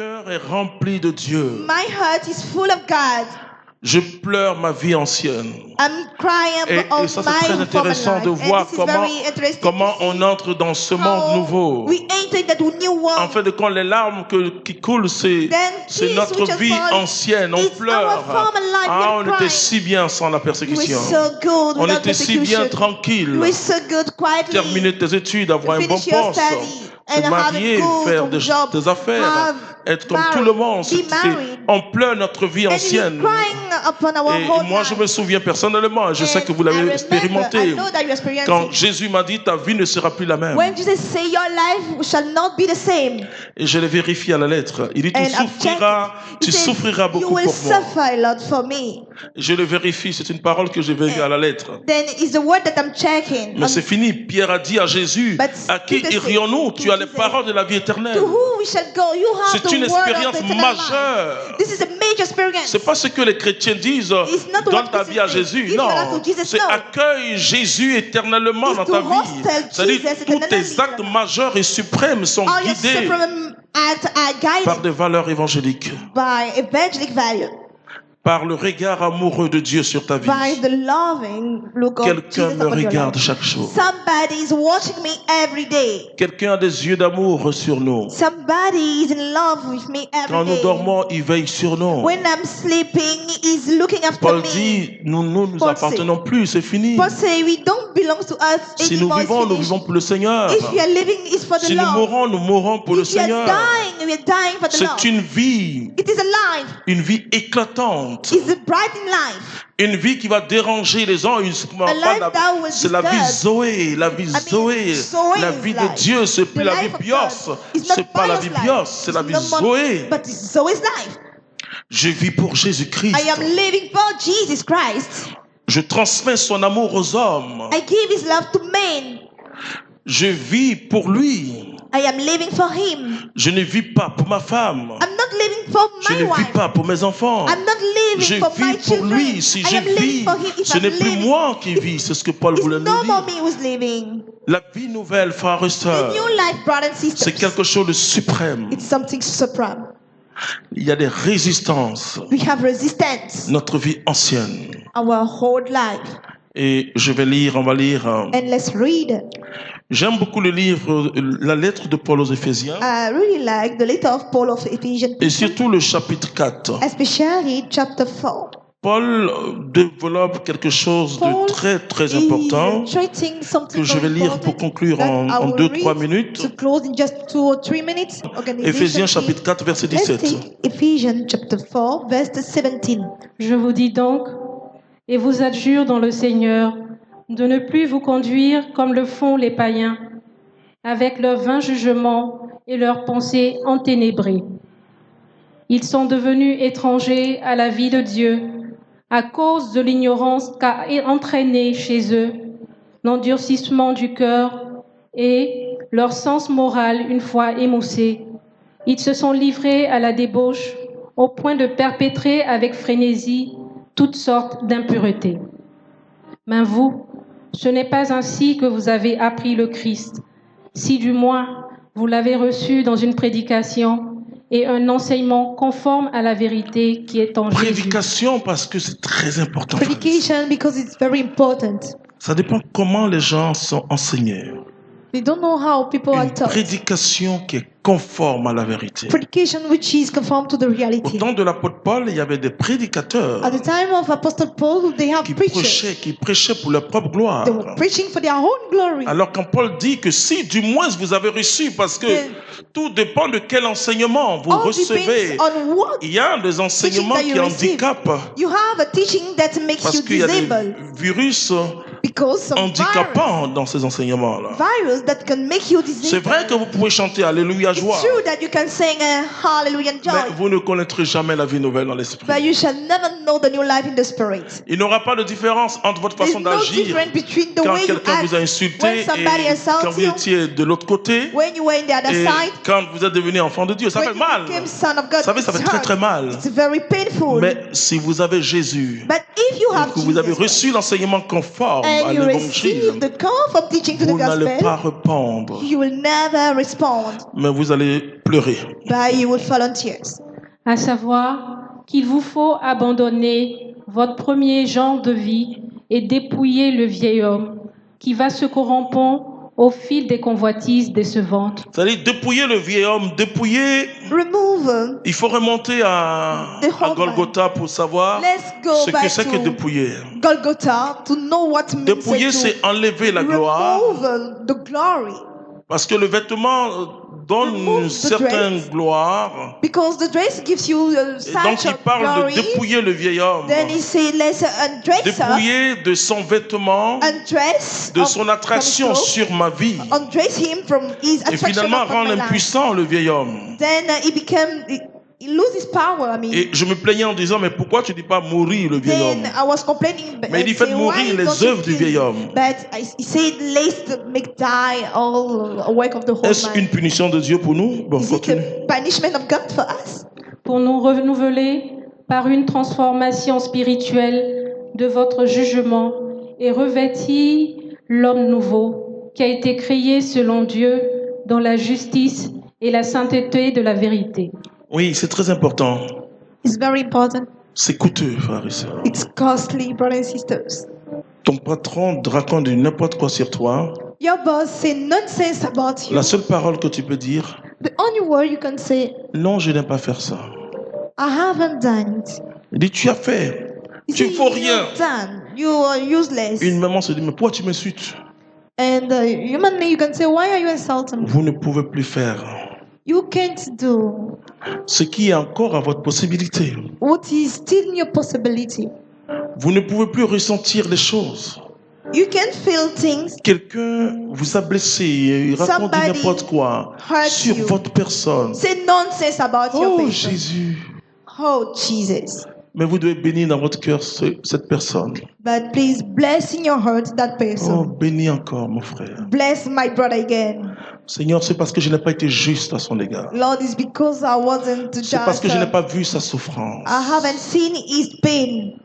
cœur est rempli de Dieu. My heart is full of God. Je pleure ma vie ancienne. I'm crying Et of ça, c'est my très intéressant de life. voir And this is very interesting comment to on see entre dans ce monde nouveau. we enter that new world. En fait, quand les larmes qui coulent, c'est Then notre tears vie which fall, ancienne. On it's pleure. our former life, we are On était crying. si bien sans la You were persécution. so good On without était si bien persecution. tranquille. You were so good quietly. Terminer tes études, avoir un bon Finish your poste, study se and have a marier, good faire des job, affaires, have être comme married, tout le monde. be married. On pleure notre vie And ancienne. you're crying upon our Et whole moi, je me life. souviens personnellement, je sais And que vous I l'avez remember, expérimenté. I know that you experienced Quand it. Jésus m'a dit, ta vie ne sera plus la même. When Jesus said your life shall not be the same. Et je l'ai vérifié à la lettre. Il dit, And I've tu checked. He said, souffriras you beaucoup will pour moi. suffer a lot for me. Je le vérifie, c'est une parole que j'ai vérifiée à la lettre. Then it's the word that I'm checking. Mais c'est fini. Pierre a dit à Jésus, But à qui Peter said irions-nous? to Tu as les Jesus, paroles de la vie éternelle. To who we shall go? You have C'est une the word of expérience the eternal majeure. life. This is a major experience. C'est pas ce que les chrétiens disent, It's not donne what ta people vie à say. Jésus. Give your life Non, to Jesus, c'est no. accueille Jésus éternellement It's dans to ta vie. hostel C'est-à-dire Jesus tous tes eternally. actes majeurs et suprêmes sont All your guidés supreme acts are par guided des valeurs évangéliques, by evangelic value, par le regard amoureux de Dieu sur ta vie. by the loving look of Quelqu'un Jesus me upon your regarde life. chaque jour. Somebody is watching me every day. Quelqu'un a des yeux d'amour sur nous. Somebody is in love with me Quand every nous day. dormons, il veille sur nous. When I'm sleeping, he's looking after Paul me. dit, nous ne nous Paul appartenons plus, c'est fini. Paul say we don't belong to us Si nous anymore. vivons, It's nous finished. vivons pour le Seigneur. If we are living, it's for the Si nous Lord. mourons, nous mourons pour le If we are Seigneur. dying, we are dying for the Lord. C'est une vie It is a life. éclatante. It's a bright in life. Une vie qui va déranger les gens. A life that will C'est la vie disturb. Zoé, la vie Zoé. Zoe La is vie de life. Dieu, c'est plus The la vie life of bios. God is not C'est pas la bios vie life. bios, c'est la It's vie not Zoé. But it's Zoe's life. Je vis pour Jésus-Christ. I am living for Jesus Christ. Je transmets son amour aux hommes. I give his love to men. Je vis pour lui. I am living for him. Je ne vis pas pour ma femme. I'm not living for Je my ne vis wife. pas pour mes enfants. I'm not living Je for my vis pour children. lui. Si I je am living vis, for him. If ce I'm n'est plus living, moi qui vis. C'est ce que Paul it's voulait nous no more dire. me who's living. La vie nouvelle, frères et The sœurs, new life, brothers and c'est sisters. quelque chose de suprême. It's something supreme. Il y a des résistances. We have resistance. Notre vie ancienne. Our whole life. Et je vais lire, on va lire. And let's read. J'aime beaucoup le livre, la lettre de Paul aux Éphésiens. I really like the letter of Paul of Ephesians, Et surtout le chapitre 4. especially chapter 4. Paul développe quelque chose de Paul très important treating something que je vais very lire pour important conclure that en I will 2-3 read minutes. to close in just 2 or 3 minutes. Éphésiens chapitre 4 verset Let's 17. take Ephesians chapter 4 verse 17. Je vous dis donc, et vous adjure dans le Seigneur, de ne plus vous conduire comme le font les païens, avec leurs vains jugements et leurs pensées enténébrées. Ils sont devenus étrangers à la vie de Dieu à cause de l'ignorance qu'a entraîné chez eux l'endurcissement du cœur et leur sens moral une fois émoussé. Ils se sont livrés à la débauche au point de perpétrer avec frénésie toutes sortes d'impuretés. Mais vous, ce n'est pas ainsi que vous avez appris le Christ, si du moins vous l'avez reçu dans une prédication et un enseignement conforme à la vérité qui est en Jésus. Prédication parce que c'est très important. Predication because it's very important. Ça dépend comment les gens sont enseignés. They don't know how people are Une taught. prédication qui est conforme à la vérité. Predication which is conformed to the Au reality. temps de l'apôtre Paul, il y avait des prédicateurs At the time of Apostle Paul, they have preachers. qui prêchaient pour leur propre gloire. They were preaching for their own glory. Alors quand Paul dit que si du moins vous avez reçu, parce que Then tout dépend de quel enseignement vous all recevez. depends on what Il y a des enseignements that you qui receive. handicapent you have a teaching that makes parce you qu'il y a des disabled virus because some handicapants dans ces enseignements-là. virus that can make you C'est disabled. vrai que vous pouvez chanter Alléluia It's joie, true that you can sing hallelujah and mais joy, vous ne connaîtrez jamais la vie nouvelle dans but l'esprit. you shall never know the new life in the spirit. Il n'y aura pas de différence entre votre There's façon no d'agir difference between the quand way you quelqu'un vous a act insulté when et somebody quand assaults vous you, étiez de l'autre côté when you were in the other et side, quand vous êtes devenu enfant de Dieu. Ça when fait you mal. became son of God. Vous savez, ça It's fait très hurt. très mal. It's very painful. Mais si vous avez Jésus But if you et have que vous avez Jesus reçu l'enseignement conforme, when à you l'évangile, receive the comfort teaching to the vous n'allez pas gospel, répondre, you will never respond, mais vous allez pleurer. but you will fall on tears. À savoir qu'il vous faut abandonner votre premier genre de vie et dépouiller le vieil homme qui va se corrompant au fil des convoitises décevantes. C'est-à-dire dépouiller le vieil homme, dépouiller. Remove. Il faut remonter à Golgotha pour savoir Let's go ce que back c'est que to dépouiller. Golgotha to know what means Dépouiller, to c'est enlever la gloire, remove the glory. parce que le vêtement donne Remove une the certaine dress. gloire. Because the dress gives you Et donc such il a parle de glory. dépouiller le vieil homme, Then he said, let's undress her, dépouiller de son vêtement, undress de of- son from attraction clothes, sur ma vie, undress him from his et attraction finalement upon rendre my life. impuissant le vieil homme. Then he loses power. I mean, Et je me plaignais en disant, mais pourquoi tu dis pas mourir le vieil then homme? I was complaining. Mais il dit, and say, faites mourir why les don't you œuvres du kill vieil him? homme. But he said, let's make die all work of the whole Est-ce une man. punition de Dieu pour nous? Bon, Is it continue. a punishment of God for us? Pour nous renouveler par une transformation spirituelle de votre jugement et revêtir l'homme nouveau qui a été créé selon Dieu dans la justice et la sainteté de la vérité. Oui, c'est très important. It's very important. C'est coûteux, frères et sœurs. It's costly, brothers and sisters. Ton patron te raconte du n'importe quoi sur toi. Your boss say nonsense about you. La seule parole que tu peux dire, The only word you can say, non, je n'aime pas faire ça. I haven't done it. Il dit, tu as fait. You Tu say, ne vaux rien. you're done. You are useless. Une maman se dit, mais pourquoi tu m'insultes? And humanly, you can say, why are you insulting me? Vous ne pouvez plus faire You can't do ce qui est encore à votre possibilité. what is still in your possibility. Vous ne pouvez plus ressentir les choses. You can feel things. Quelqu'un vous a blessé, il raconte Somebody n'importe quoi hurt sur you. votre personne. Say nonsense about your Oh person. Jésus. Oh, Jesus. Mais vous devez bénir dans votre cœur cette personne. But please bless in your heart that Oh, person. bénis encore, mon frère. Bless my brother again. Seigneur, c'est parce que je n'ai pas été juste à son égard. Lord, it's because I wasn't C'est parce just. que je n'ai pas vu sa souffrance. I haven't seen his pain.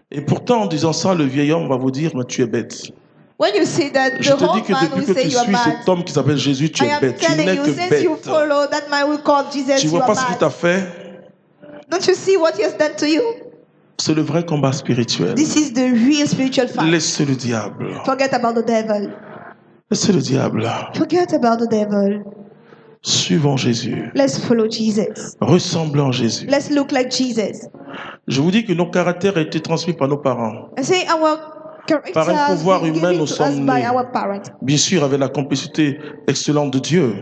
Et pourtant, en disant ça, le vieil homme va vous dire, mais tu es bête. When you say that, Je the te dis whole que man depuis will que say tu you are suis mad. cet homme qui s'appelle Jésus, tu I es am bête. Tu telling n'es you, que since you bête. follow that man will call Jesus, Tu you vois are pas ce qu'il t'a mad. fait? Don't you see what he has done to you? C'est le vrai combat spirituel. This is the real spiritual fight. Laissez le diable. Forget about the devil. Laissez le diable. Forget about the devil. Suivons Jésus. Let's follow Jesus. Ressemblons à Jésus. Let's look like Jesus. Je vous dis que nos caractères ont été transmis par nos parents. I say our character Par un has pouvoir been humain, given nous to us sommes by nés. our parents. Bien sûr, avec la complicité excellente de Dieu.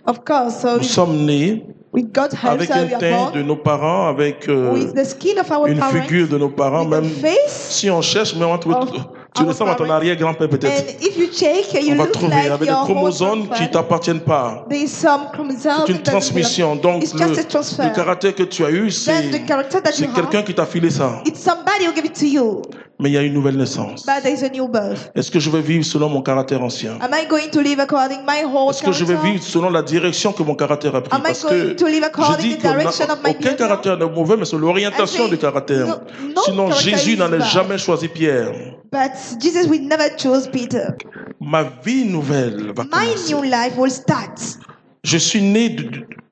Of course, so Nous sommes nés with God's help, avec so un we are teint de born nos parents, avec with the skin of our une parents, figure de nos parents, with the même face. si on cherche, mais on va trouver, of tu our ressembles à ton parents. arrière-grand-père And peut-être. if you check, you On va look trouver like avec des your chromosomes whole qui ne t'appartiennent pas. There is some chromosomes C'est une that transmission. Donc It's just a transfer. le caractère que tu as eu, Then the character that you c'est quelqu'un have, qui t'a filé ça. it's somebody who gave it to you, Mais il y a une nouvelle naissance. but there is a new birth. Est-ce que je vais vivre selon mon caractère ancien? Am I going to live according my whole Est-ce que je vais character? vivre selon la direction que mon caractère a pris? Am I Parce going que to live je according dis the direction of my qu'aucun behavior? caractère n'est mauvais, mais c'est l'orientation I say, du caractère. no Sinon, character Jésus is n'en a bad. jamais choisi Pierre. But Jesus will never choose Peter. Ma vie nouvelle va My commencer. new life will start. Je suis né,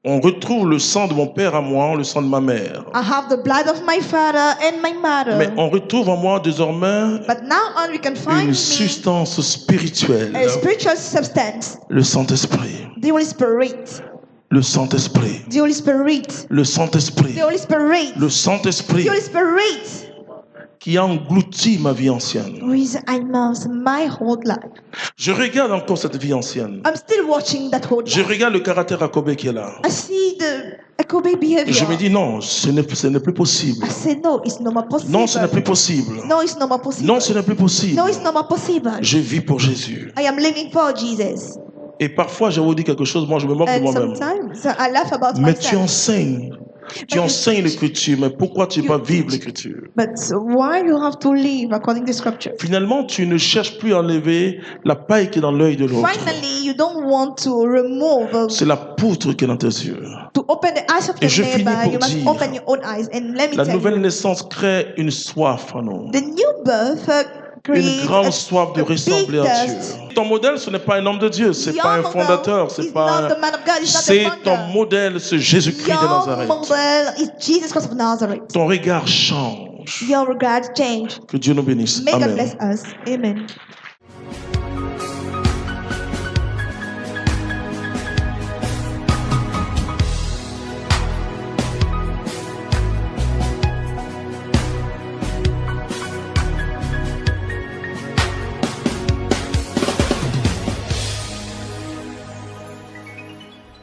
on retrouve le sang de mon père à moi, le sang de ma mère. I have the blood of my father and my Mais mother. on retrouve en moi désormais But now on we can find une me substance spirituelle. a spiritual substance, Le Saint-Esprit. the Holy Spirit, Le Saint-Esprit. the Holy Spirit, Le Saint-Esprit. the Holy Spirit, Le Saint-Esprit the Holy Spirit, qui a englouti ma vie ancienne. with I must my whole life. Je regarde encore cette vie ancienne. I'm still watching that whole Je life. regarde le caractère Jacob qui est là. I see the Jacob Et behavior. je me dis non, ce n'est plus possible. I say no, it's no more possible. Non, ce n'est plus possible. No, it's no more possible. Non, ce n'est plus possible. No, it's no more possible. Je vis pour Jésus. I am living for Jesus. Et parfois, je vous dis quelque chose, moi je me moque de And moi-même. sometimes I laugh about Mais tu myself. enseignes. Tu enseignes l'écriture, mais pourquoi tu ne peux pas vivre l'écriture? But why you have to live according to scripture? Finalement, tu ne cherches plus à enlever la paille qui est dans l'œil de l'autre. Finally, you don't want to remove, C'est la poutre qui est dans tes yeux. to open the eyes of Et the je finis neighbor. pour You must dire, open your own eyes. And let me La tell nouvelle you, naissance crée une soif en nous. the new birth une grande soif de ressembler à Dieu. Ton modèle, ce n'est pas un homme de Dieu, c'est pas un fondateur, c'est pas c'est ton modèle, c'est Jésus-Christ de Your Nazareth. model is Jesus Christ of Nazareth. Ton regard change. Your regard change. Que Dieu nous bénisse. May God Amen. bless us. Amen.